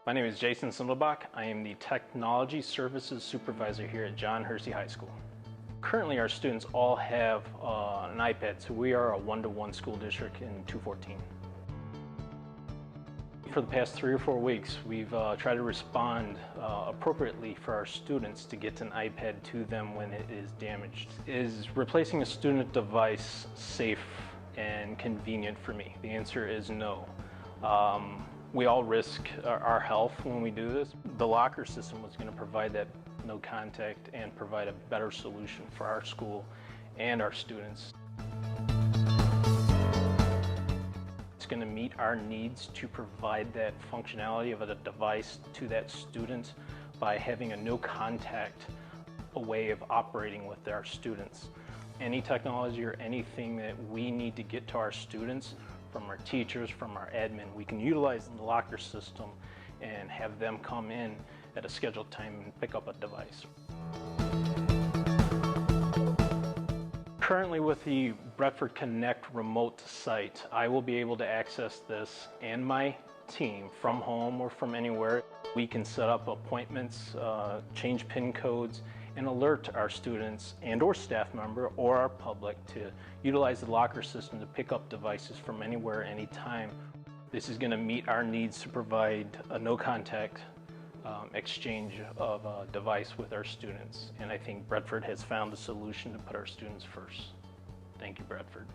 My name is Jason Simmelbach. I am the Technology Services Supervisor here at John Hersey High School. Currently, our students all have an iPad, so we are a one-to-one school district in 214. For the past 3 or 4 weeks, we've tried to respond appropriately for our students to get an iPad to them when it is damaged. Is replacing a student device safe and convenient for me? The answer is no. We all risk our health when we do this. The locker system was going to provide that no contact and provide a better solution for our school and our students. It's going to meet our needs to provide that functionality of a device to that student by having a no contact way of operating with our students. Any technology or anything that we need to get to our students, from our teachers, from our admin, we can utilize the locker system and have them come in at a scheduled time and pick up a device. Currently with the Bretford Connect remote site, I will be able to access this and my team from home or from anywhere. We can set up appointments, change PIN codes, and alert our students and or staff member or our public to utilize the locker system to pick up devices from anywhere, anytime. This is going to meet our needs to provide a no contact exchange of a device with our students. And I think Bretford has found the solution to put our students first. Thank you, Bretford.